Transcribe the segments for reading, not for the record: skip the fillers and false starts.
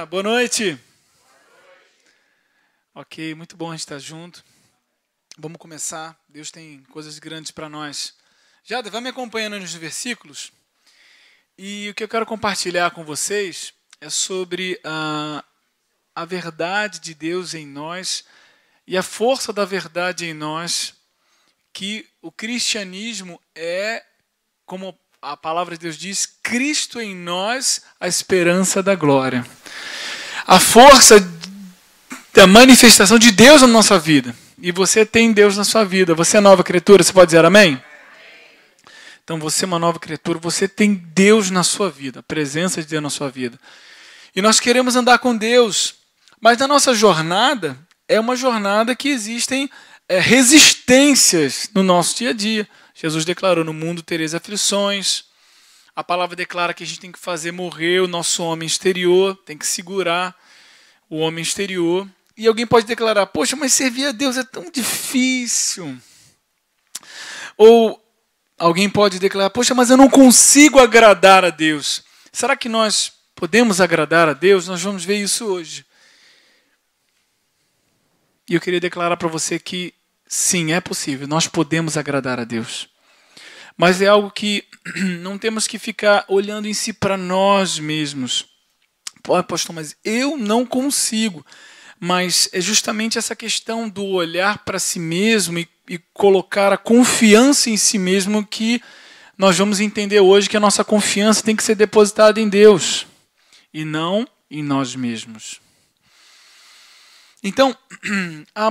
Boa noite. Ok, muito bom a gente estar junto. Vamos começar. Deus tem coisas grandes para nós. Jada, vai me acompanhando nos versículos. E o que eu quero compartilhar com vocês é sobre a verdade de Deus em nós e a força da verdade em nós, que o cristianismo é, como a palavra de Deus diz, Cristo em nós, a esperança da glória. A força da manifestação de Deus na nossa vida. E você tem Deus na sua vida. Você é nova criatura, você pode dizer amém? Então você é uma nova criatura, você tem Deus na sua vida, a presença de Deus na sua vida. E nós queremos andar com Deus, mas na nossa jornada, é uma jornada que existem resistências no nosso dia a dia. Jesus declarou, no mundo tereis aflições. A palavra declara que a gente tem que fazer morrer o nosso homem exterior, tem que segurar o homem exterior. E alguém pode declarar, poxa, mas servir a Deus é tão difícil. Ou alguém pode declarar, poxa, mas eu não consigo agradar a Deus. Será que nós podemos agradar a Deus? Nós vamos ver isso hoje. E eu queria declarar para você que sim, é possível, nós podemos agradar a Deus. Mas é algo que não temos que ficar olhando em si para nós mesmos. Pô, pastor, mas eu não consigo. Mas é justamente essa questão do olhar para si mesmo e colocar a confiança em si mesmo que nós vamos entender hoje que a nossa confiança tem que ser depositada em Deus e não em nós mesmos. Então,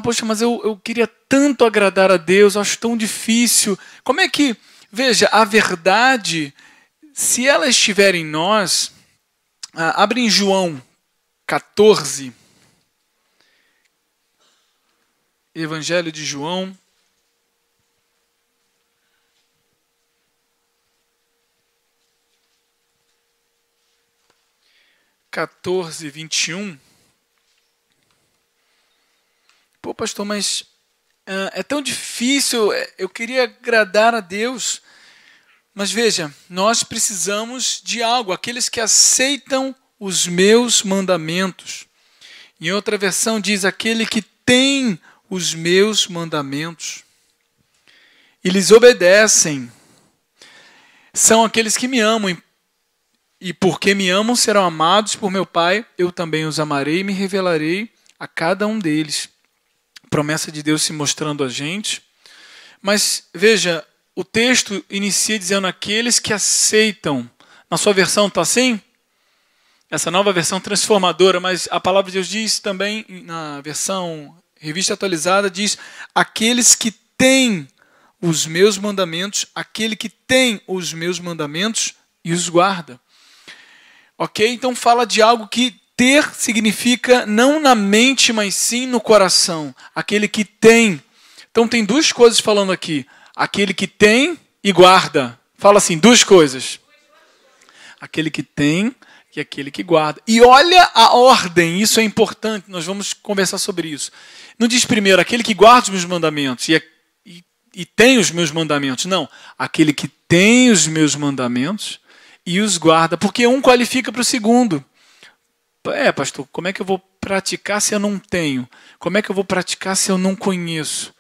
poxa, mas eu queria tanto agradar a Deus, acho tão difícil. Como é que, veja, a verdade, se ela estiver em nós, abre em João 14, Evangelho de João, (14, 21). Pô, pastor, mas é tão difícil, eu queria agradar a Deus. Mas veja, nós precisamos de algo, aqueles que aceitam os meus mandamentos. Em outra versão diz, aquele que tem os meus mandamentos e lhes obedecem, são aqueles que me amam. E porque me amam, serão amados por meu Pai, eu também os amarei e me revelarei a cada um deles. Promessa de Deus se mostrando a gente. Mas veja, o texto inicia dizendo aqueles que aceitam. Na sua versão está assim? Essa nova versão transformadora, mas a palavra de Deus diz também, na versão Revista Atualizada, diz aqueles que têm os meus mandamentos, aquele que tem os meus mandamentos e os guarda. Ok? Então fala de algo que ter significa não na mente, mas sim no coração. Aquele que tem. Então tem duas coisas falando aqui. Aquele que tem e guarda. Fala assim, duas coisas. Aquele que tem e aquele que guarda. E olha a ordem, isso é importante, nós vamos conversar sobre isso. Não diz primeiro, aquele que guarda os meus mandamentos e tem os meus mandamentos. Não, aquele que tem os meus mandamentos e os guarda. Porque um qualifica para o segundo. Pastor, como é que eu vou praticar se eu não tenho? Como é que eu vou praticar se eu não conheço?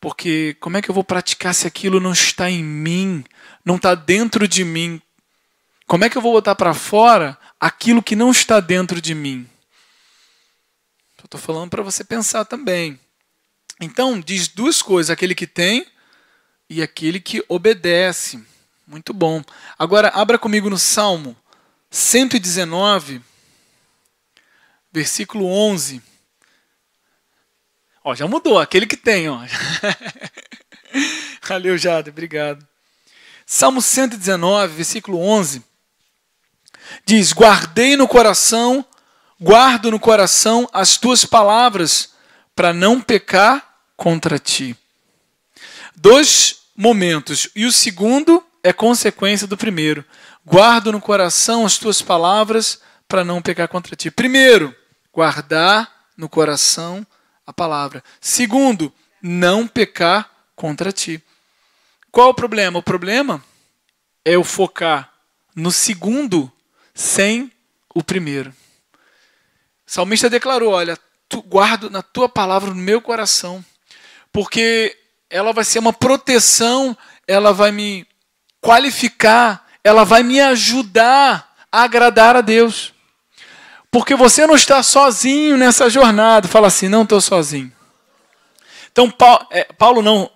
Porque como é que eu vou praticar se aquilo não está em mim, não está dentro de mim? Como é que eu vou botar para fora aquilo que não está dentro de mim? Eu estou falando para você pensar também. Então, diz duas coisas, aquele que tem e aquele que obedece. Muito bom. Agora, abra comigo no Salmo 119, versículo 11. Ó, já mudou, aquele que tem. Ó. Valeu, Jade, obrigado. Salmo 119, versículo 11. Diz, guardo no coração as tuas palavras, para não pecar contra ti. Dois momentos, e o segundo é consequência do primeiro. Guardo no coração as tuas palavras, para não pecar contra ti. Primeiro, guardar no coração a palavra. Segundo, não pecar contra ti. Qual o problema? O problema é eu focar no segundo sem o primeiro. O salmista declarou, olha, guardo na tua palavra no meu coração, porque ela vai ser uma proteção, ela vai me qualificar, ela vai me ajudar a agradar a Deus. Porque você não está sozinho nessa jornada. Fala assim, não estou sozinho. Então,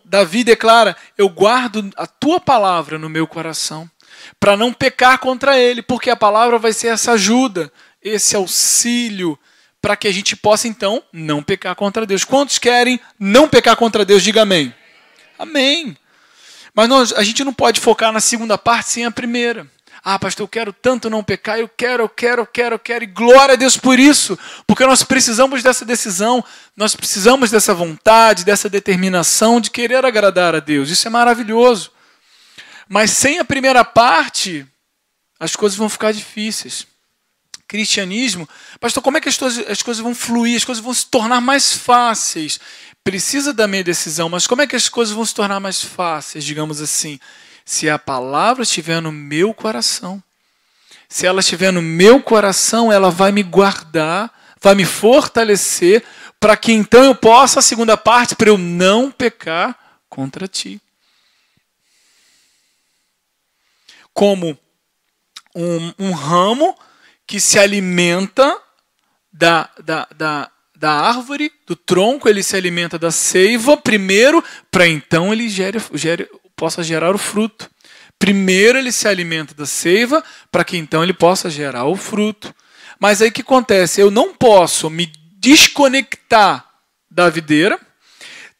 Davi declara, eu guardo a tua palavra no meu coração, para não pecar contra ele, porque a palavra vai ser essa ajuda, esse auxílio, para que a gente possa, então, não pecar contra Deus. Quantos querem não pecar contra Deus? Diga amém. Amém. Mas a gente não pode focar na segunda parte sem a primeira. Ah, pastor, eu quero tanto não pecar, eu quero, e glória a Deus por isso, porque nós precisamos dessa decisão, nós precisamos dessa vontade, dessa determinação de querer agradar a Deus. Isso é maravilhoso. Mas sem a primeira parte, as coisas vão ficar difíceis. Cristianismo, pastor, como é que as coisas vão fluir, as coisas vão se tornar mais fáceis? Precisa da minha decisão, mas como é que as coisas vão se tornar mais fáceis, digamos assim? Se a palavra estiver no meu coração. Se ela estiver no meu coração, ela vai me guardar, vai me fortalecer, para que então eu possa, a segunda parte, para eu não pecar contra ti. Como um ramo que se alimenta da árvore, do tronco, ele se alimenta da seiva primeiro, para então ele possa gerar o fruto. Primeiro ele se alimenta da seiva, para que então ele possa gerar o fruto. Mas aí o que acontece? Eu não posso me desconectar da videira,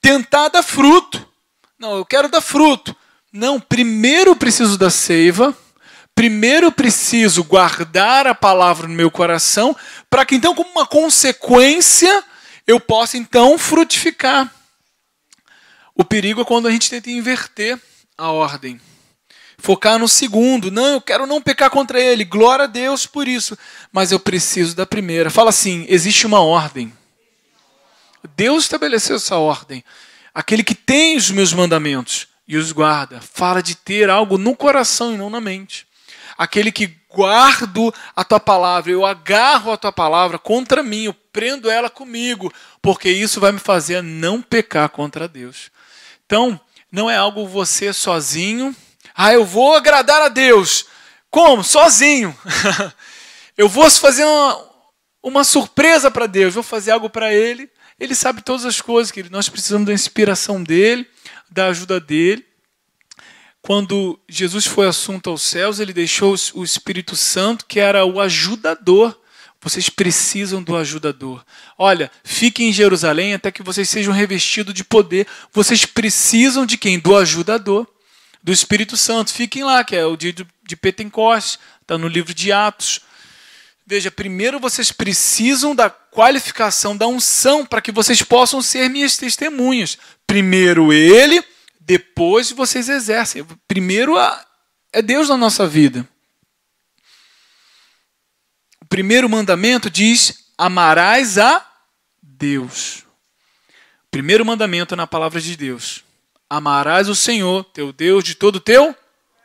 tentar dar fruto. Não, eu quero dar fruto. Não, primeiro eu preciso da seiva, primeiro eu preciso guardar a palavra no meu coração, para que então, como uma consequência, eu possa então frutificar. O perigo é quando a gente tenta inverter a ordem. Focar no segundo. Não, eu quero não pecar contra ele. Glória a Deus por isso. Mas eu preciso da primeira. Fala assim, existe uma ordem. Deus estabeleceu essa ordem. Aquele que tem os meus mandamentos e os guarda. Fala de ter algo no coração e não na mente. Aquele que guardo a tua palavra, eu agarro a tua palavra contra mim, eu prendo ela comigo, porque isso vai me fazer não pecar contra Deus. Então, não é algo você sozinho. Ah, eu vou agradar a Deus. Como? Sozinho. Eu vou fazer uma surpresa para Deus, vou fazer algo para Ele. Ele sabe todas as coisas, que nós precisamos da inspiração dEle, da ajuda dEle. Quando Jesus foi assunto aos céus, Ele deixou o Espírito Santo, que era o ajudador. Vocês precisam do ajudador. Olha, fiquem em Jerusalém até que vocês sejam revestidos de poder. Vocês precisam de quem? Do ajudador, do Espírito Santo. Fiquem lá, que é o dia de Pentecostes, está no livro de Atos. Veja, primeiro vocês precisam da qualificação, da unção, para que vocês possam ser minhas testemunhas. Primeiro Ele, depois vocês exercem. Primeiro é Deus na nossa vida. O primeiro mandamento diz, amarás a Deus. O primeiro mandamento na palavra de Deus. Amarás o Senhor, teu Deus, de todo o teu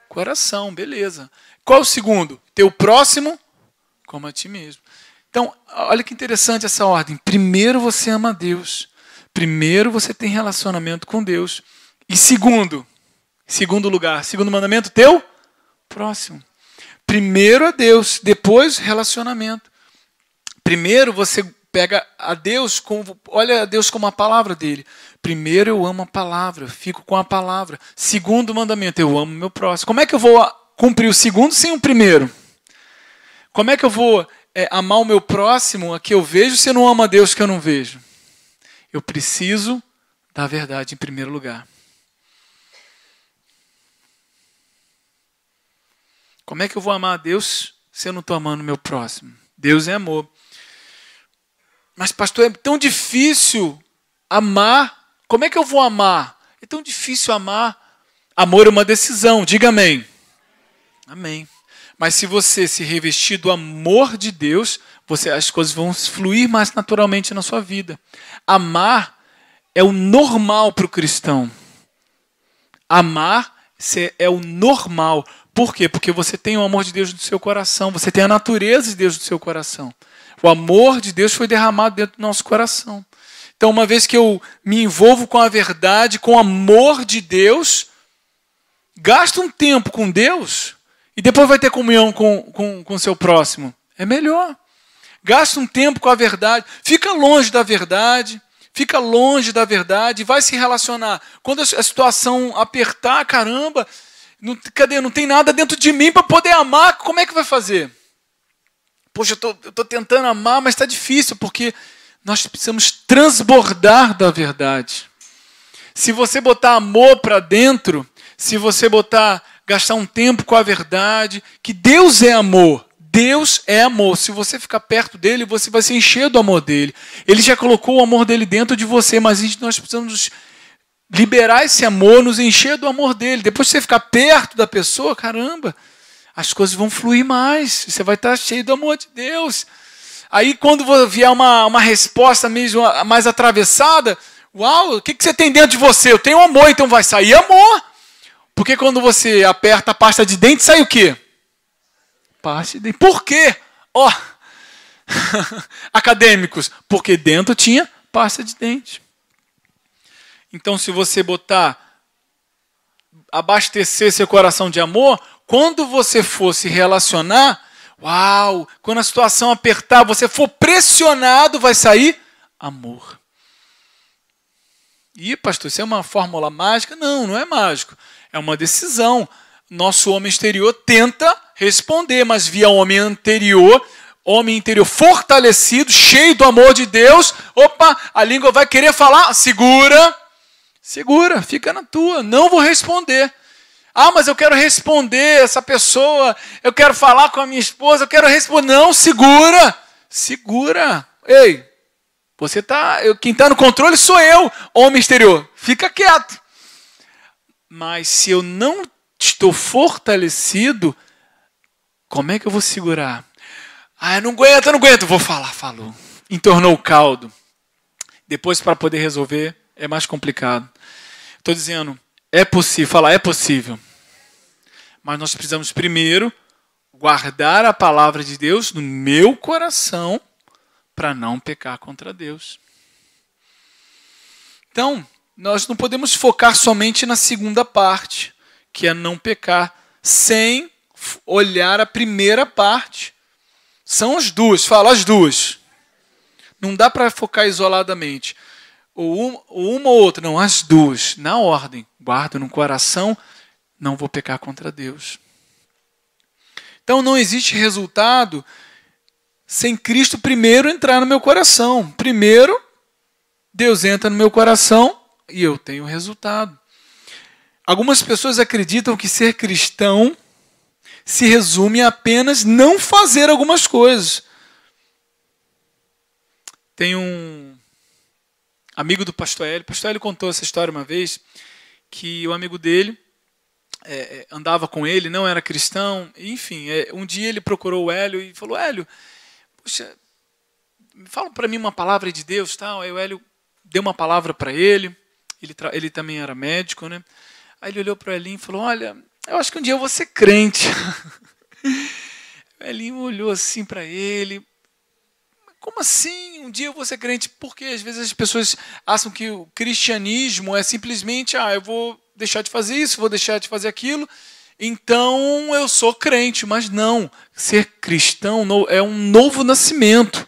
coração. Beleza. Qual o segundo? Teu próximo como a ti mesmo. Então, olha que interessante essa ordem. Primeiro você ama a Deus. Primeiro você tem relacionamento com Deus. E segundo lugar, segundo mandamento, teu próximo. Primeiro a Deus, depois relacionamento. Primeiro você pega a Deus, olha a Deus como a palavra dele. Primeiro eu amo a palavra, fico com a palavra. Segundo mandamento, eu amo o meu próximo. Como é que eu vou cumprir o segundo sem o primeiro? Como é que eu vou amar o meu próximo, a que eu vejo, se eu não amo a Deus que eu não vejo? Eu preciso da verdade em primeiro lugar. Como é que eu vou amar a Deus se eu não estou amando o meu próximo? Deus é amor. Mas, pastor, é tão difícil amar. Como é que eu vou amar? É tão difícil amar. Amor é uma decisão. Diga amém. Amém. Mas se você se revestir do amor de Deus, as coisas vão fluir mais naturalmente na sua vida. Amar é o normal para o cristão. Amar é o normal. Por quê? Porque você tem o amor de Deus no seu coração. Você tem a natureza de Deus no seu coração. O amor de Deus foi derramado dentro do nosso coração. Então, uma vez que eu me envolvo com a verdade, com o amor de Deus, gasta um tempo com Deus e depois vai ter comunhão com o seu próximo. É melhor. Gasta um tempo com a verdade. Fica longe da verdade. Fica longe da verdade e vai se relacionar. Quando a situação apertar, caramba, não tem nada dentro de mim para poder amar, como é que vai fazer? Poxa, eu estou tentando amar, mas está difícil, porque nós precisamos transbordar da verdade. Se você botar amor para dentro, se você gastar um tempo com a verdade, que Deus é amor. Deus é amor. Se você ficar perto dele, você vai se encher do amor dele. Ele já colocou o amor dele dentro de você, mas nós precisamos liberar esse amor, nos encher do amor dele. Depois que você ficar perto da pessoa, caramba, as coisas vão fluir mais. Você vai estar cheio do amor de Deus. Aí quando vier uma resposta mesmo mais atravessada, uau, o que você tem dentro de você? Eu tenho amor, então vai sair amor. Porque quando você aperta a pasta de dente, sai o quê? Pasta de dente. Por quê? Ó, acadêmicos, porque dentro tinha pasta de dente. Então, se você abastecer seu coração de amor, quando você for se relacionar, uau, quando a situação apertar, você for pressionado, vai sair amor. E, pastor, isso é uma fórmula mágica? Não, não é mágico. É uma decisão. Nosso homem exterior tenta responder, mas via homem interior fortalecido, cheio do amor de Deus, opa, a língua vai querer falar, segura, fica na tua, não vou responder. Ah, mas eu quero responder essa pessoa, eu quero falar com a minha esposa, eu quero responder. Não, segura. Ei, quem está no controle sou eu, homem exterior, fica quieto. Mas se eu não estou fortalecido, como é que eu vou segurar? Ah, eu não aguento. Vou falar, falou. Entornou o caldo. Depois, para poder resolver, é mais complicado. Estou dizendo, é possível. Falar, é possível. Mas nós precisamos primeiro guardar a palavra de Deus no meu coração para não pecar contra Deus. Então, nós não podemos focar somente na segunda parte, que é não pecar, sem olhar a primeira parte. São as duas, fala as duas. Não dá para focar isoladamente. Ou uma ou outra, não, as duas, na ordem. Guardo no coração, não vou pecar contra Deus. Então não existe resultado sem Cristo primeiro entrar no meu coração. Primeiro, Deus entra no meu coração e eu tenho resultado. Algumas pessoas acreditam que ser cristão se resume a apenas não fazer algumas coisas. Tem um amigo do pastor Hélio. O pastor Hélio contou essa história uma vez, que o amigo dele andava com ele, não era cristão. Enfim, um dia ele procurou o Hélio e falou, Hélio, poxa, fala para mim uma palavra de Deus. Tal. Aí o Hélio deu uma palavra para ele. Ele também era médico, né? Aí ele olhou para o Elinho e falou, olha, eu acho que um dia eu vou ser crente. O Elinho olhou assim para ele. Como assim? Um dia eu vou ser crente? Porque às vezes as pessoas acham que o cristianismo é simplesmente, eu vou deixar de fazer isso, vou deixar de fazer aquilo, então eu sou crente. Mas não, ser cristão é um novo nascimento.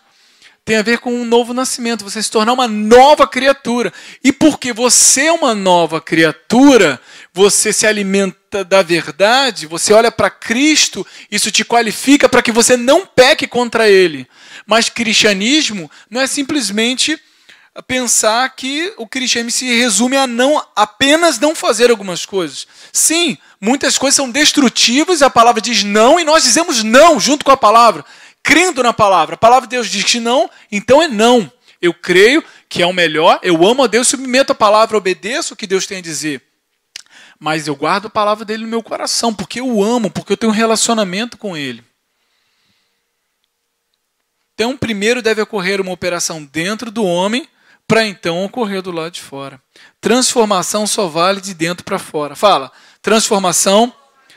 Tem a ver com um novo nascimento, você se tornar uma nova criatura. E porque você é uma nova criatura, você se alimenta da verdade, você olha para Cristo, isso te qualifica para que você não peque contra Ele. Mas cristianismo não é simplesmente pensar que o cristianismo se resume a apenas não fazer algumas coisas. Sim, muitas coisas são destrutivas, a palavra diz não, e nós dizemos não junto com a palavra. Crendo na palavra. A palavra de Deus diz que não, então é não. Eu creio que é o melhor, eu amo a Deus, submeto a palavra, obedeço o que Deus tem a dizer. Mas eu guardo a palavra dele no meu coração, porque eu amo, porque eu tenho um relacionamento com ele. Então, primeiro deve ocorrer uma operação dentro do homem, para então ocorrer do lado de fora. Transformação só vale de dentro para fora. Fala, transformação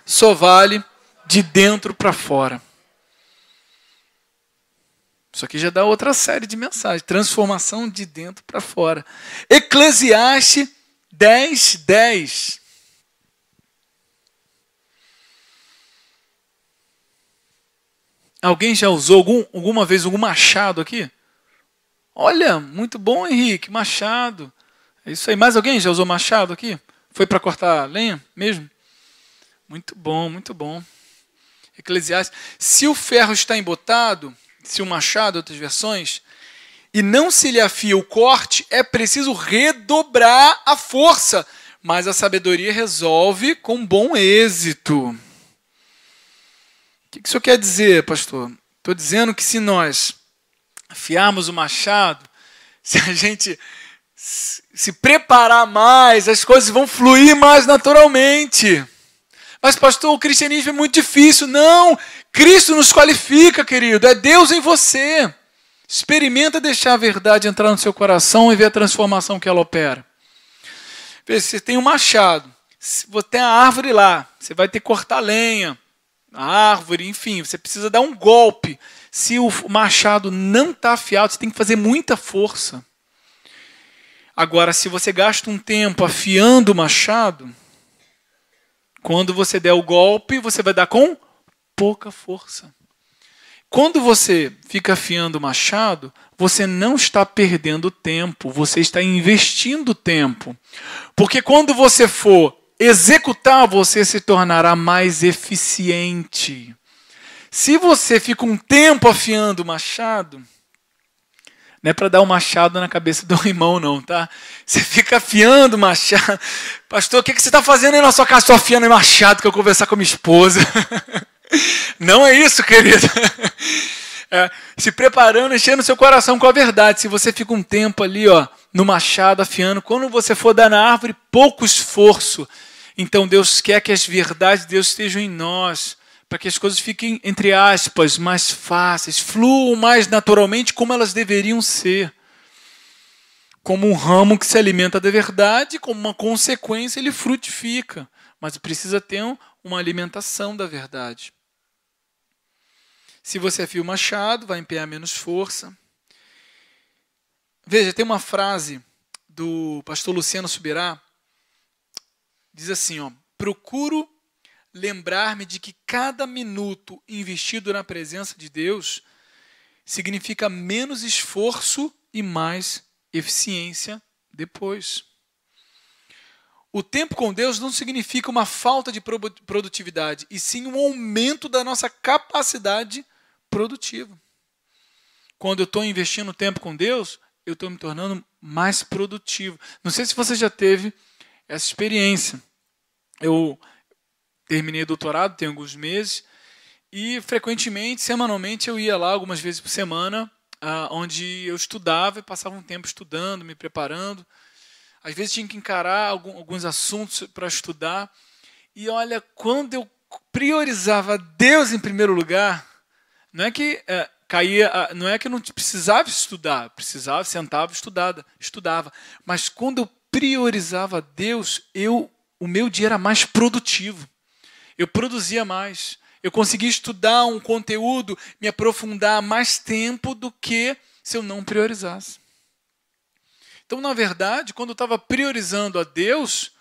só vale de dentro para fora. Isso aqui já dá outra série de mensagens. Transformação de dentro para fora. Eclesiastes 10:10. Alguém já usou alguma vez algum machado aqui? Olha, muito bom, Henrique, machado. É isso aí. Mais alguém já usou machado aqui? Foi para cortar lenha mesmo? Muito bom, muito bom. Eclesiastes. Se o ferro está embotado, se o machado, outras versões, e não se lhe afia o corte, é preciso redobrar a força, mas a sabedoria resolve com bom êxito. O que isso quer dizer, pastor? Estou dizendo que se nós afiarmos o machado, se a gente se preparar mais, as coisas vão fluir mais naturalmente. Mas, pastor, o cristianismo é muito difícil. Não, Cristo nos qualifica, querido. É Deus em você. Experimenta deixar a verdade entrar no seu coração e ver a transformação que ela opera. Você tem um machado, tem a árvore lá, você vai ter que cortar lenha, a árvore, enfim, você precisa dar um golpe. Se o machado não está afiado, você tem que fazer muita força. Agora, se você gasta um tempo afiando o machado, quando você der o golpe, você vai dar com pouca força. Quando você fica afiando o machado, você não está perdendo tempo, você está investindo tempo. Porque quando você for executar, você se tornará mais eficiente. Se você fica um tempo afiando o machado, não é para dar um machado na cabeça do irmão, não, tá? Você fica afiando o machado. Pastor, o que você está fazendo aí na sua casa? Estou afiando o machado que eu vou conversar com a minha esposa. Não é isso, querido. Se preparando, enchendo seu coração com a verdade. Se você fica um tempo ali, no machado, afiando, quando você for dar na árvore, pouco esforço. Então Deus quer que as verdades de Deus estejam em nós, para que as coisas fiquem, entre aspas, mais fáceis, fluam mais naturalmente como elas deveriam ser. Como um ramo que se alimenta da verdade, como uma consequência, ele frutifica. Mas precisa ter uma alimentação da verdade. Se você afia o machado, vai empenhar menos força. Veja, tem uma frase do pastor Luciano Subirá, diz assim, procuro lembrar-me de que cada minuto investido na presença de Deus significa menos esforço e mais eficiência depois. O tempo com Deus não significa uma falta de produtividade, e sim um aumento da nossa capacidade produtiva. Quando eu estou investindo tempo com Deus, eu estou me tornando mais produtivo. Não sei se você já teve essa experiência. Eu terminei o doutorado, tem alguns meses, e frequentemente, semanalmente, eu ia lá algumas vezes por semana, onde eu estudava e passava um tempo estudando, me preparando. Às vezes tinha que encarar alguns assuntos para estudar. E olha, quando eu priorizava Deus em primeiro lugar, não é que não é que eu não precisava estudar, precisava, sentava, estudava. Mas quando eu priorizava Deus, o meu dia era mais produtivo. Eu produzia mais. Eu conseguia estudar um conteúdo, me aprofundar mais tempo do que se eu não priorizasse. Então, na verdade, quando eu estava priorizando a Deus,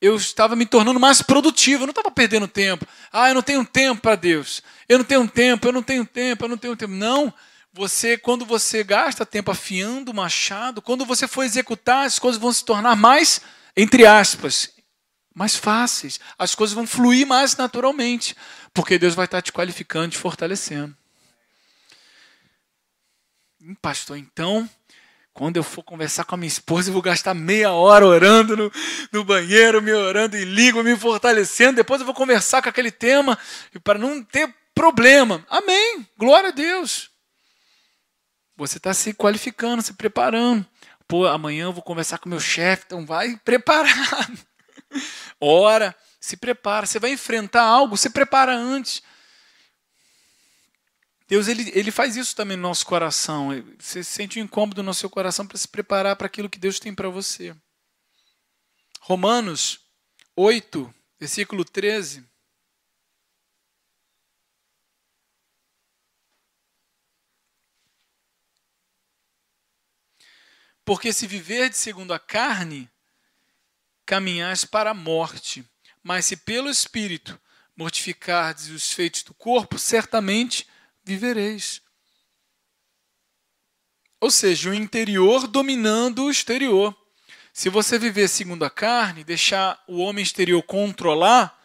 eu estava me tornando mais produtivo. Eu não estava perdendo tempo. Eu não tenho tempo para Deus. Eu não tenho tempo. Não. Quando você gasta tempo afiando o machado, quando você for executar, as coisas vão se tornar mais, entre aspas, mais fáceis. As coisas vão fluir mais naturalmente, porque Deus vai estar te qualificando, te fortalecendo. Pastor, então, quando eu for conversar com a minha esposa, eu vou gastar meia hora orando no banheiro, me orando em língua, me fortalecendo. Depois eu vou conversar com aquele tema, para não ter problema. Amém. Glória a Deus. Você está se qualificando, se preparando. Amanhã eu vou conversar com o meu chefe, então vai preparado. Ora, se prepara. Você vai enfrentar algo, se prepara antes. Deus ele faz isso também no nosso coração. Você sente um incômodo no seu coração para se preparar para aquilo que Deus tem para você. Romanos 8, versículo 13. Porque se viverdes segundo a carne, caminhais para a morte. Mas se pelo Espírito mortificardes os feitos do corpo, certamente vivereis. Ou seja, o interior dominando o exterior. Se você viver segundo a carne, deixar o homem exterior controlar,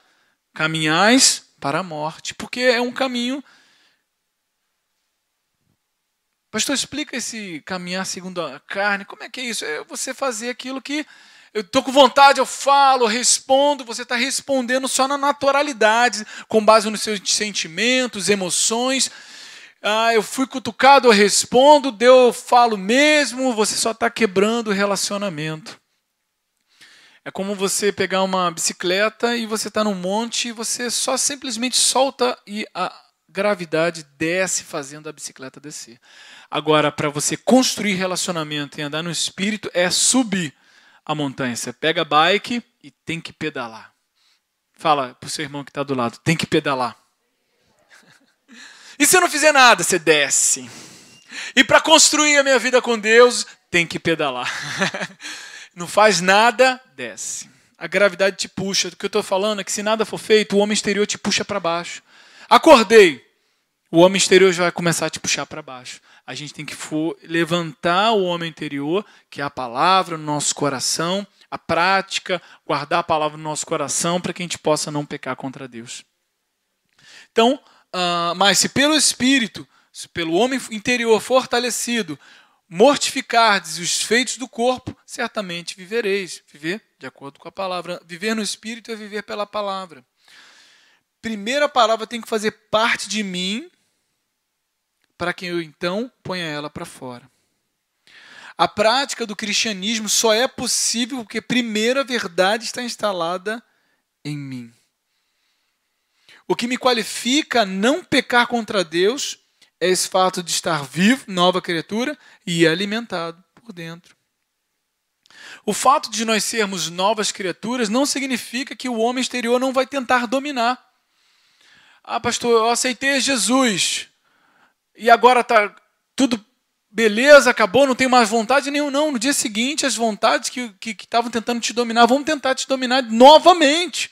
caminhais para a morte. Porque é um caminho... Pastor, explica esse caminhar segundo a carne. Como é que é isso? É você fazer aquilo que eu estou com vontade, eu falo, eu respondo. Você está respondendo só na naturalidade, com base nos seus sentimentos, emoções. Eu fui cutucado, eu respondo, eu falo mesmo. Você só está quebrando o relacionamento. É como você pegar uma bicicleta e você está num monte e você só simplesmente solta e a gravidade desce fazendo a bicicleta descer. Agora, para você construir relacionamento e andar no espírito, é subir a montanha. Você pega a bike e tem que pedalar. Fala para o seu irmão que está do lado, tem que pedalar. E se eu não fizer nada, você desce. E para construir a minha vida com Deus, tem que pedalar. Não faz nada, desce. A gravidade te puxa. O que eu estou falando é que se nada for feito, o homem exterior te puxa para baixo. Acordei. O homem exterior já vai começar a te puxar para baixo. A gente tem que levantar o homem interior, que é a palavra no nosso coração, a prática, guardar a palavra no nosso coração para que a gente possa não pecar contra Deus. Então, mas se pelo Espírito, se pelo homem interior fortalecido, mortificardes os feitos do corpo, certamente vivereis. Viver de acordo com a palavra. Viver no Espírito é viver pela palavra. Primeira palavra tem que fazer parte de mim, para que eu então ponha ela para fora. A prática do cristianismo só é possível porque primeiro a verdade está instalada em mim. O que me qualifica a não pecar contra Deus é esse fato de estar vivo, nova criatura, e alimentado por dentro. O fato de nós sermos novas criaturas não significa que o homem exterior não vai tentar dominar. Pastor, eu aceitei Jesus e agora está tudo beleza, acabou, não tenho mais vontade nenhuma. Não, no dia seguinte as vontades que estavam tentando te dominar vão tentar te dominar novamente.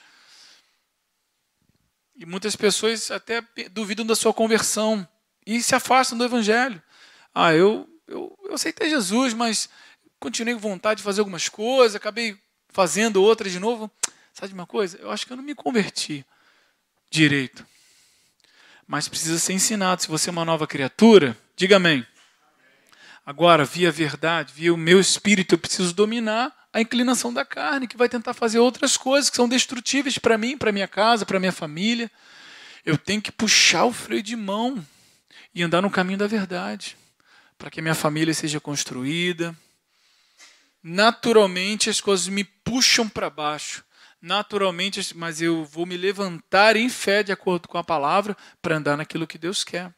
E muitas pessoas até duvidam da sua conversão e se afastam do Evangelho. Eu aceitei Jesus, mas continuei com vontade de fazer algumas coisas, acabei fazendo outras de novo. Sabe de uma coisa? Eu acho que eu não me converti direito. Mas precisa ser ensinado. Se você é uma nova criatura, diga amém. Agora, via a verdade, via o meu espírito, eu preciso dominar a inclinação da carne, que vai tentar fazer outras coisas que são destrutíveis para mim, para minha casa, para minha família. Eu tenho que puxar o freio de mão e andar no caminho da verdade, para que a minha família seja construída. Naturalmente as coisas me puxam para baixo. Naturalmente, mas eu vou me levantar em fé de acordo com a palavra para andar naquilo que Deus quer.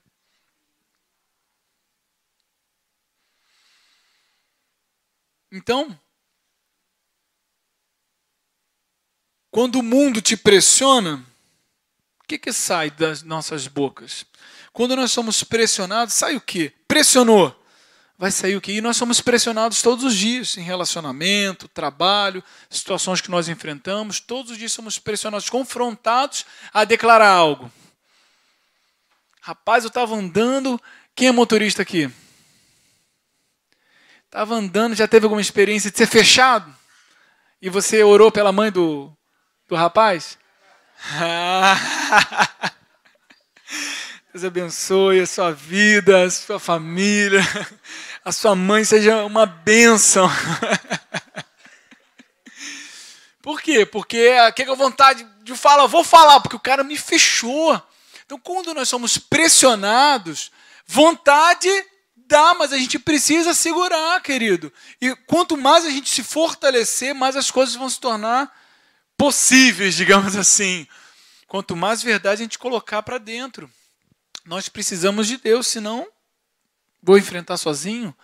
Então, quando o mundo te pressiona, o que sai das nossas bocas? Quando nós somos pressionados, sai o quê? Pressionou. Vai sair o quê? E nós somos pressionados todos os dias, em relacionamento, trabalho, situações que nós enfrentamos. Todos os dias somos pressionados, confrontados a declarar algo. Rapaz, eu estava andando... Quem é motorista aqui? Estava andando, já teve alguma experiência de ser fechado? E você orou pela mãe do rapaz? Deus abençoe a sua vida, a sua família, a sua mãe seja uma bênção. Por quê? Porque aqui é a vontade de falar, vou falar, porque o cara me fechou. Então, quando nós somos pressionados, vontade dá, mas a gente precisa segurar, querido. E quanto mais a gente se fortalecer, mais as coisas vão se tornar possíveis, digamos assim. Quanto mais verdade a gente colocar para dentro. Nós precisamos de Deus, senão vou enfrentar sozinho.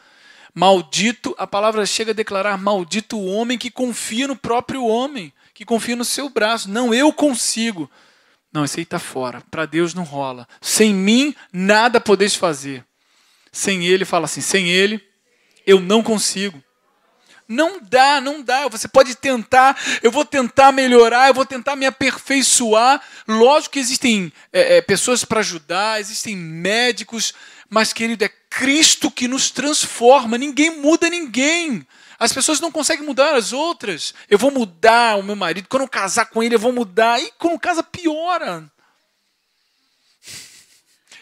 Maldito, a palavra chega a declarar, maldito o homem que confia no próprio homem, que confia no seu braço. Não, eu consigo. Não, esse aí está fora. Para Deus não rola. Sem mim, nada podeis fazer. Sem Ele, fala assim, sem Ele, eu não consigo. Não dá, não dá. Você pode tentar, eu vou tentar melhorar, eu vou tentar me aperfeiçoar. Lógico que existem pessoas para ajudar, existem médicos, mas, querido, é Cristo que nos transforma. Ninguém muda ninguém. As pessoas não conseguem mudar as outras. Eu vou mudar o meu marido, quando eu casar com ele eu vou mudar. E quando casa, piora.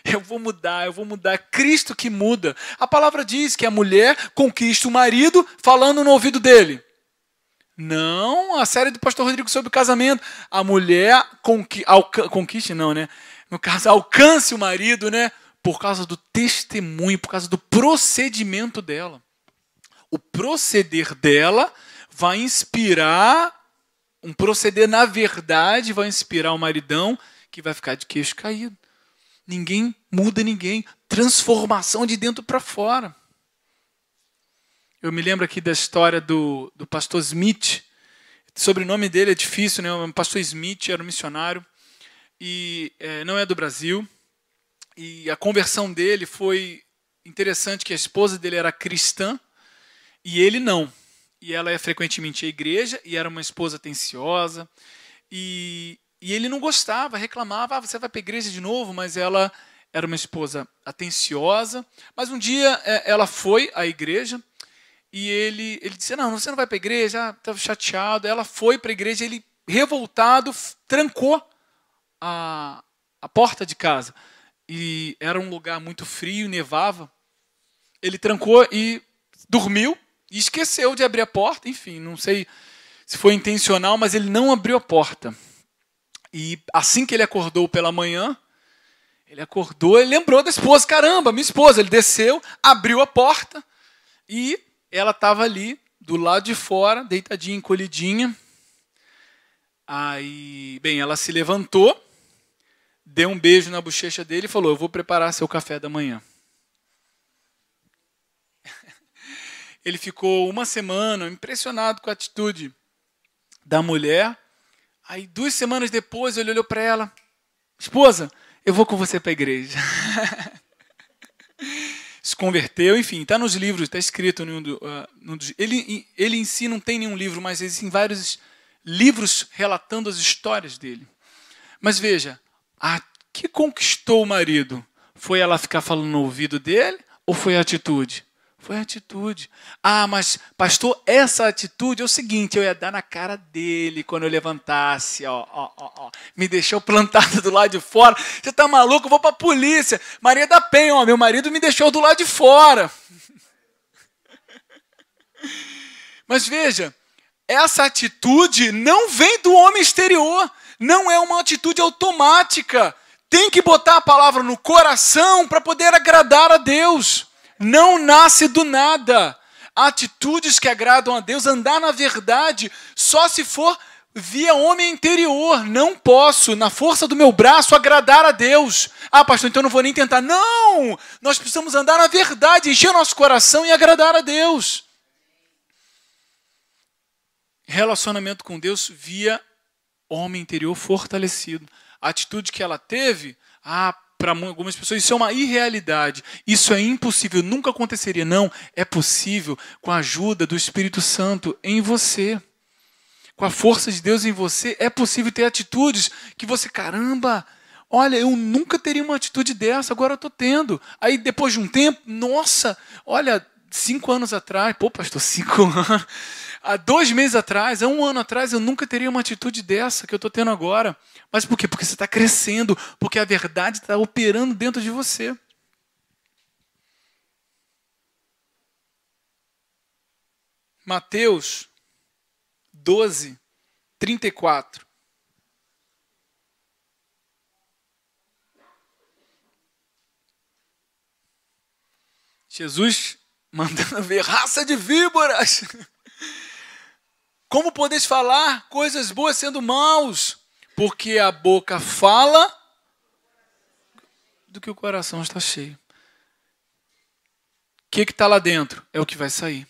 Eu vou mudar. Cristo que muda. A palavra diz que a mulher conquista o marido falando no ouvido dele. Não, a série do pastor Rodrigo sobre o casamento. A mulher conquiste, não, né? No caso, alcance o marido, né? Por causa do testemunho, por causa do procedimento dela. O proceder dela vai inspirar, um proceder na verdade vai inspirar o maridão que vai ficar de queixo caído. Ninguém muda ninguém. Transformação de dentro para fora. Eu me lembro aqui da história do pastor Smith. O sobrenome dele é difícil, né? O pastor Smith era um missionário e não é do Brasil. E a conversão dele foi interessante, que a esposa dele era cristã e ele não. E ela ia frequentemente à igreja e era uma esposa atenciosa. E ele não gostava, reclamava, você vai para a igreja de novo, mas ela era uma esposa atenciosa. Mas um dia ela foi à igreja e ele disse, não, você não vai para a igreja, estava chateado. Ela foi para a igreja, ele, revoltado, trancou a porta de casa. E era um lugar muito frio, nevava. Ele trancou e dormiu e esqueceu de abrir a porta. Enfim, não sei se foi intencional, mas ele não abriu a porta. E assim que ele acordou pela manhã, ele lembrou da esposa. Caramba, minha esposa. Ele desceu, abriu a porta e ela estava ali, do lado de fora, deitadinha, encolhidinha. Aí, bem, ela se levantou, deu um beijo na bochecha dele e falou, eu vou preparar seu café da manhã. Ele ficou uma semana impressionado com a atitude da mulher. Aí 2 semanas depois ele olhou para ela, esposa, eu vou com você para a igreja. Se converteu, enfim, está nos livros, está escrito. Ele em si não tem nenhum livro, mas existem vários livros relatando as histórias dele. Mas veja, a que conquistou o marido? Foi ela ficar falando no ouvido dele ou foi a atitude? Foi a atitude. Ah, mas pastor, essa atitude é o seguinte, eu ia dar na cara dele quando eu levantasse, me deixou plantado do lado de fora. Você tá maluco? Eu vou para a polícia. Maria da Penha, meu marido me deixou do lado de fora. Mas veja, essa atitude não vem do homem exterior, não é uma atitude automática. Tem que botar a palavra no coração para poder agradar a Deus. Não nasce do nada. Atitudes que agradam a Deus, andar na verdade, só se for via homem interior. Não posso, na força do meu braço, agradar a Deus. Ah, pastor, então eu não vou nem tentar. Não! Nós precisamos andar na verdade, encher nosso coração e agradar a Deus. Relacionamento com Deus via homem interior fortalecido. A atitude que ela teve, para algumas pessoas isso é uma irrealidade, isso é impossível, nunca aconteceria. Não, é possível com a ajuda do Espírito Santo em você. Com a força de Deus em você, é possível ter atitudes que você, caramba, olha, eu nunca teria uma atitude dessa, agora eu estou tendo. Aí depois de um tempo, nossa, olha, 5 anos atrás, pô pastor, 5 anos, há 2 meses atrás, há 1 ano atrás, eu nunca teria uma atitude dessa que eu estou tendo agora. Mas por quê? Porque você está crescendo, porque a verdade está operando dentro de você. Mateus 12, 34. Jesus mandando ver, raça de víboras. Como podeis falar coisas boas sendo maus? Porque a boca fala do que o coração está cheio. O que está lá dentro? É o que vai sair.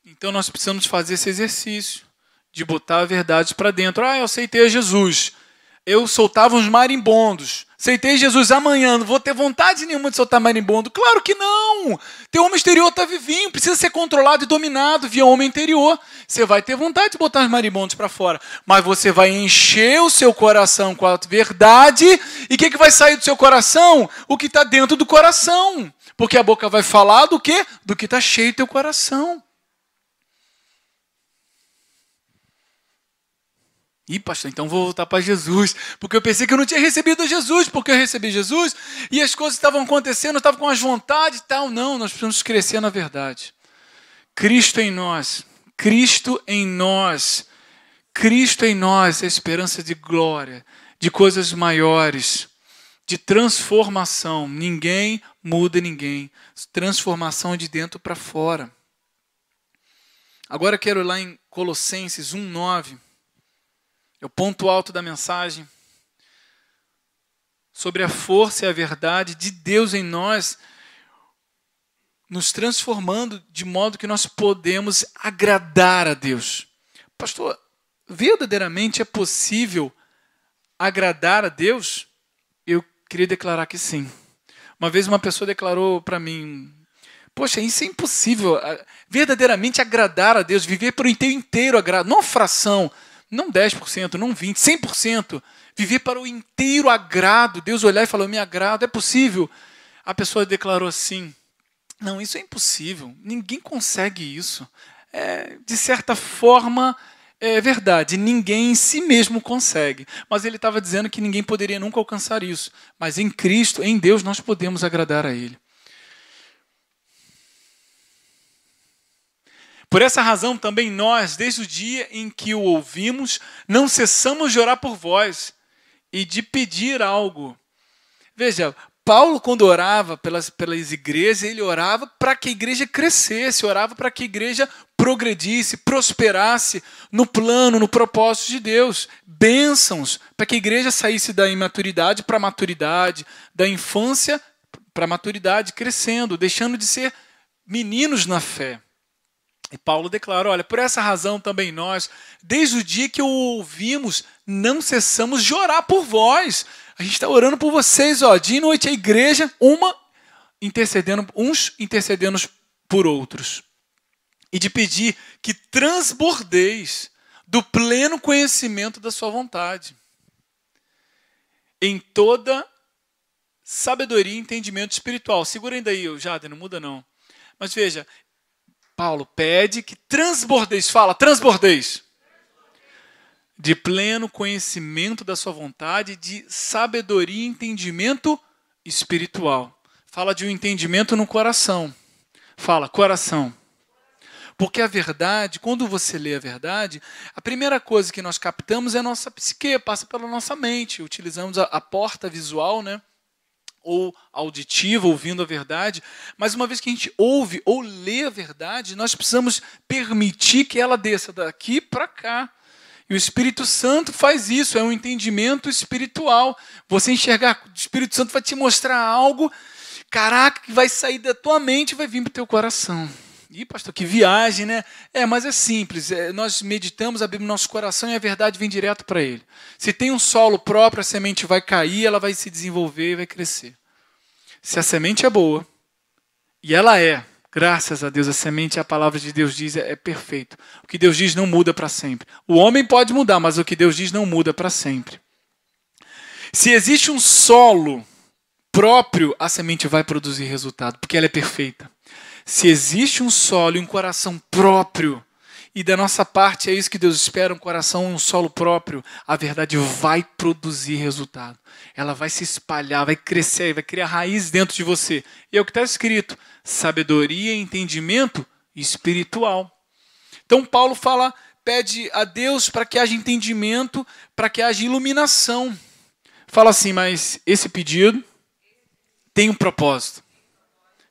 Então nós precisamos fazer esse exercício de botar a verdade para dentro. Eu aceitei a Jesus. Eu soltava uns marimbondos. Aceitei Jesus amanhã, não vou ter vontade nenhuma de soltar marimbondo. Claro que não! Teu homem exterior está vivinho, precisa ser controlado e dominado via homem interior. Você vai ter vontade de botar os marimbondos para fora, mas você vai encher o seu coração com a verdade. E o que vai sair do seu coração? O que está dentro do coração. Porque a boca vai falar do quê? Do que está cheio do teu coração. Ih, pastor, então vou voltar para Jesus, porque eu pensei que eu não tinha recebido Jesus, porque eu recebi Jesus e as coisas estavam acontecendo, eu estava com as vontades e tal. Não, nós precisamos crescer na verdade. Cristo em nós, Cristo em nós, Cristo em nós é a esperança de glória, de coisas maiores, de transformação. Ninguém muda ninguém, transformação de dentro para fora. Agora eu quero ir lá em Colossenses 1:9. É o ponto alto da mensagem, sobre a força e a verdade de Deus em nós, nos transformando de modo que nós podemos agradar a Deus. Pastor, verdadeiramente é possível agradar a Deus? Eu queria declarar que sim. Uma vez uma pessoa declarou para mim, poxa, isso é impossível, verdadeiramente agradar a Deus, viver por inteiro agrado, não fração, não 10%, não 20%, 100%. Viver para o inteiro agrado. Deus olhar e falar, eu me agrado, é possível? A pessoa declarou assim, não, isso é impossível. Ninguém consegue isso. De certa forma, é verdade. Ninguém em si mesmo consegue. Mas ele estava dizendo que ninguém poderia nunca alcançar isso. Mas em Cristo, em Deus, nós podemos agradar a Ele. Por essa razão também nós, desde o dia em que o ouvimos, não cessamos de orar por vós e de pedir algo. Veja, Paulo quando orava pelas igrejas, ele orava para que a igreja crescesse, orava para que a igreja progredisse, prosperasse no plano, no propósito de Deus. Bênçãos, para que a igreja saísse da imaturidade para a maturidade, da infância para a maturidade, crescendo, deixando de ser meninos na fé. E Paulo declara, olha, por essa razão também nós, desde o dia que o ouvimos, não cessamos de orar por vós. A gente está orando por vocês, dia e noite, a igreja, uns intercedendo por outros. E de pedir que transbordeis do pleno conhecimento da sua vontade. Em toda sabedoria e entendimento espiritual. Segura ainda aí, Jader, não muda não. Mas veja, Paulo pede que transbordeis, fala, transbordeis, de pleno conhecimento da sua vontade, de sabedoria e entendimento espiritual. Fala de um entendimento no coração. Fala, coração. Porque a verdade, quando você lê a verdade, a primeira coisa que nós captamos é a nossa psique, passa pela nossa mente. Utilizamos a porta visual, né? Ou auditiva, ouvindo a verdade, mas uma vez que a gente ouve ou lê a verdade, nós precisamos permitir que ela desça daqui para cá. E o Espírito Santo faz isso, é um entendimento espiritual. Você enxergar, o Espírito Santo vai te mostrar algo, caraca, que vai sair da tua mente e vai vir para o teu coração. Ih, pastor, que viagem, né? Mas é simples, nós meditamos, abrimos nosso coração e a verdade vem direto para ele. Se tem um solo próprio, a semente vai cair, ela vai se desenvolver e vai crescer. Se a semente é boa, e ela é, graças a Deus, a semente, a palavra de Deus diz, é perfeito. O que Deus diz não muda para sempre. O homem pode mudar, mas o que Deus diz não muda para sempre. Se existe um solo próprio, a semente vai produzir resultado, porque ela é perfeita. Se existe um solo e um coração próprio, e da nossa parte é isso que Deus espera, um coração e um solo próprio, a verdade vai produzir resultado. Ela vai se espalhar, vai crescer, vai criar raiz dentro de você. E é o que está escrito, sabedoria e entendimento espiritual. Então Paulo pede a Deus para que haja entendimento, para que haja iluminação. Fala assim, mas esse pedido tem um propósito.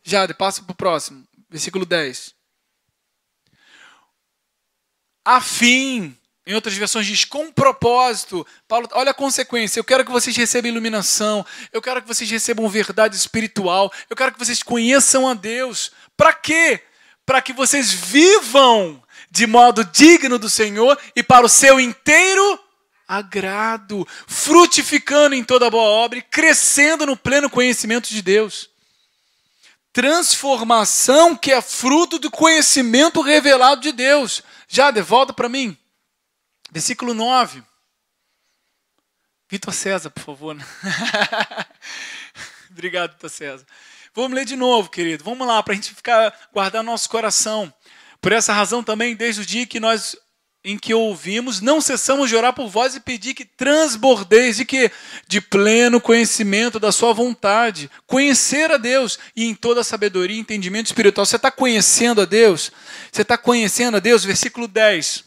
Jade, passa para o próximo. Versículo 10. A fim, em outras versões diz, com propósito. Paulo, olha a consequência. Eu quero que vocês recebam iluminação. Eu quero que vocês recebam verdade espiritual. Eu quero que vocês conheçam a Deus. Para quê? Para que vocês vivam de modo digno do Senhor e para o seu inteiro agrado, frutificando em toda boa obra e crescendo no pleno conhecimento de Deus. Transformação que é fruto do conhecimento revelado de Deus. Jade, volta para mim. Versículo 9. Vitor César, por favor. Obrigado, Vitor César. Vamos ler de novo, querido. Vamos lá, para a gente guardar nosso coração. Por essa razão também, desde o dia em que ouvimos, não cessamos de orar por vós e pedir que transbordeis de pleno conhecimento da sua vontade. Conhecer a Deus e em toda a sabedoria e entendimento espiritual. Você está conhecendo a Deus? Você está conhecendo a Deus? Versículo 10.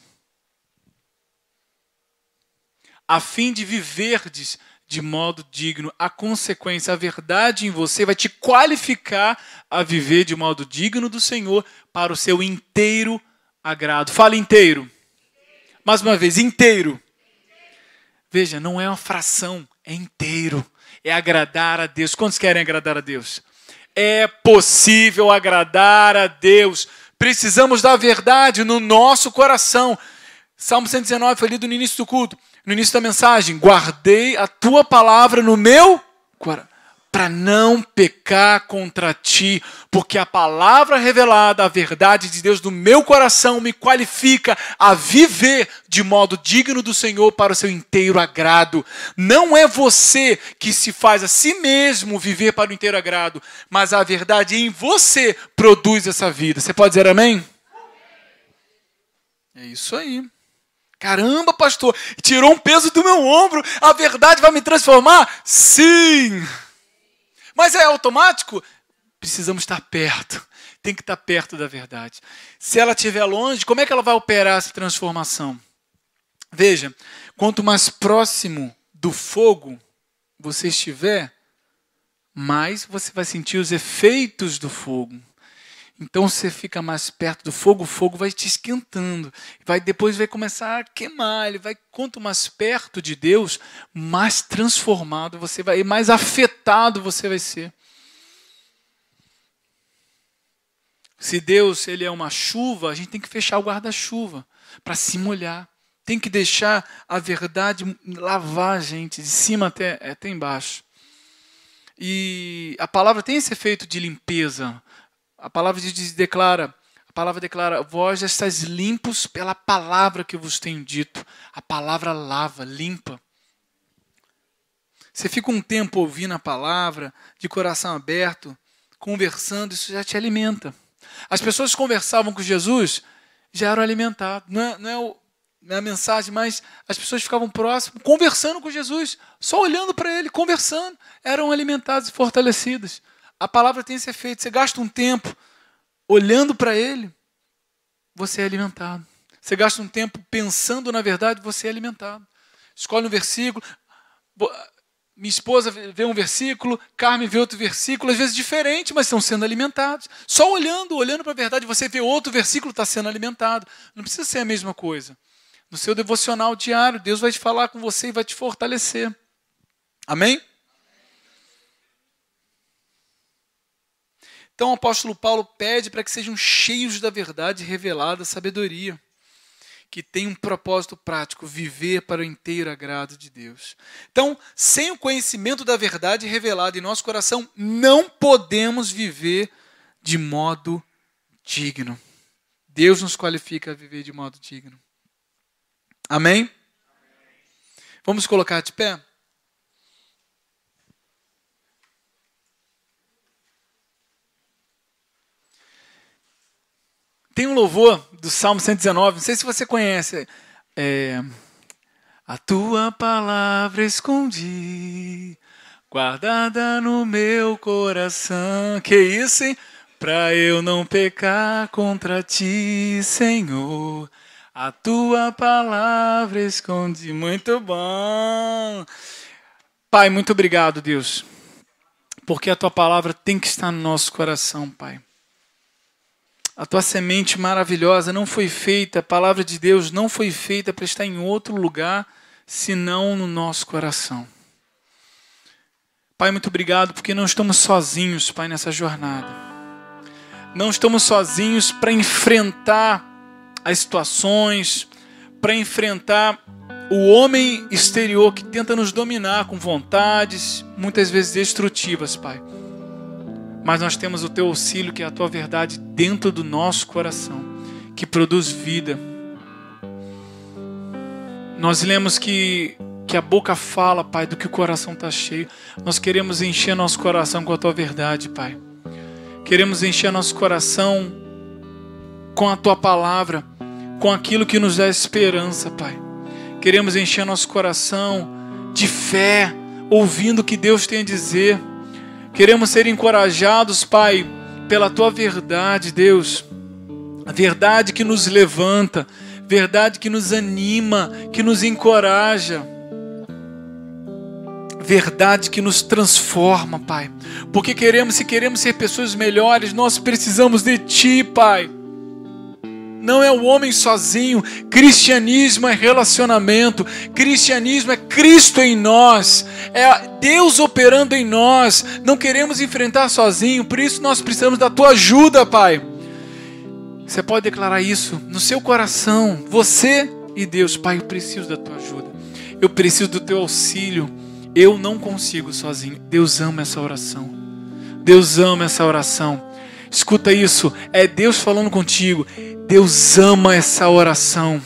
A fim de viverdes de modo digno. A consequência, a verdade em você vai te qualificar a viver de modo digno do Senhor para o seu inteiro agrado. Fala inteiro. Mais uma vez, inteiro. Veja, não é uma fração, é inteiro. É agradar a Deus. Quantos querem agradar a Deus? É possível agradar a Deus. Precisamos da verdade no nosso coração. Salmo 119 foi lido no início do culto. No início da mensagem, guardei a tua palavra no meu coração, para não pecar contra ti, porque a palavra revelada, a verdade de Deus no meu coração me qualifica a viver de modo digno do Senhor para o seu inteiro agrado. Não é você que se faz a si mesmo viver para o inteiro agrado, mas a verdade em você produz essa vida. Você pode dizer amém? É isso aí. Caramba, pastor, tirou um peso do meu ombro, a verdade vai me transformar? Sim! Mas é automático? Precisamos estar perto, tem que estar perto da verdade. Se ela estiver longe, como é que ela vai operar essa transformação? Veja, quanto mais próximo do fogo você estiver, mais você vai sentir os efeitos do fogo. Então você fica mais perto do fogo, o fogo vai te esquentando, depois vai começar a queimar, quanto mais perto de Deus, mais transformado você vai, mais afetado você vai ser. Se Deus ele é uma chuva, a gente tem que fechar o guarda-chuva para se molhar. Tem que deixar a verdade lavar a gente, de cima até embaixo. E a palavra tem esse efeito de limpeza. A palavra declara, vós já estáis limpos pela palavra que vos tenho dito. A palavra lava, limpa. Você fica um tempo ouvindo a palavra, de coração aberto, conversando, isso já te alimenta. As pessoas que conversavam com Jesus já eram alimentadas. Não é a mensagem, mas as pessoas ficavam próximas, conversando com Jesus, só olhando para ele, conversando, eram alimentadas e fortalecidas. A palavra tem esse efeito. Você gasta um tempo olhando para ele, você é alimentado. Você gasta um tempo pensando na verdade, você é alimentado. Escolhe um versículo, minha esposa vê um versículo, Carmen vê outro versículo, às vezes diferente, mas estão sendo alimentados. Só olhando para a verdade, você vê outro versículo, está sendo alimentado. Não precisa ser a mesma coisa. No seu devocional diário, Deus vai te falar com você e vai te fortalecer. Amém? Então o apóstolo Paulo pede para que sejam cheios da verdade revelada, sabedoria, que tem um propósito prático, viver para o inteiro agrado de Deus. Então, sem o conhecimento da verdade revelada em nosso coração, não podemos viver de modo digno. Deus nos qualifica a viver de modo digno. Amém? Vamos colocar de pé? Tem um louvor do Salmo 119, não sei se você conhece. A tua palavra escondi, guardada no meu coração. Que isso, hein? Pra eu não pecar contra ti, Senhor. A tua palavra escondi. Muito bom. Pai, muito obrigado, Deus. Porque a tua palavra tem que estar no nosso coração, Pai. A tua semente maravilhosa não foi feita, a palavra de Deus não foi feita para estar em outro lugar, senão no nosso coração. Pai, muito obrigado, porque não estamos sozinhos, Pai, nessa jornada. Não estamos sozinhos para enfrentar as situações, para enfrentar o homem exterior que tenta nos dominar com vontades, muitas vezes destrutivas, Pai. Mas nós temos o Teu auxílio, que é a Tua verdade dentro do nosso coração, que produz vida. Nós lemos que a boca fala, Pai, do que o coração está cheio. Nós queremos encher nosso coração com a Tua verdade, Pai. Queremos encher nosso coração com a Tua palavra, com aquilo que nos dá esperança, Pai. Queremos encher nosso coração de fé, ouvindo o que Deus tem a dizer. Queremos ser encorajados, Pai, pela Tua verdade, Deus. A verdade que nos levanta, verdade que nos anima, que nos encoraja. Verdade que nos transforma, Pai. Porque se queremos ser pessoas melhores, nós precisamos de Ti, Pai. Não é o homem sozinho. Cristianismo é relacionamento. Cristianismo é Cristo em nós. É Deus operando em nós. Não queremos enfrentar sozinho. Por isso nós precisamos da Tua ajuda, Pai. Você pode declarar isso no seu coração. Você e Deus. Pai, eu preciso da Tua ajuda. Eu preciso do Teu auxílio. Eu não consigo sozinho. Deus ama essa oração. Deus ama essa oração. Escuta isso. É Deus falando contigo. Deus ama essa oração.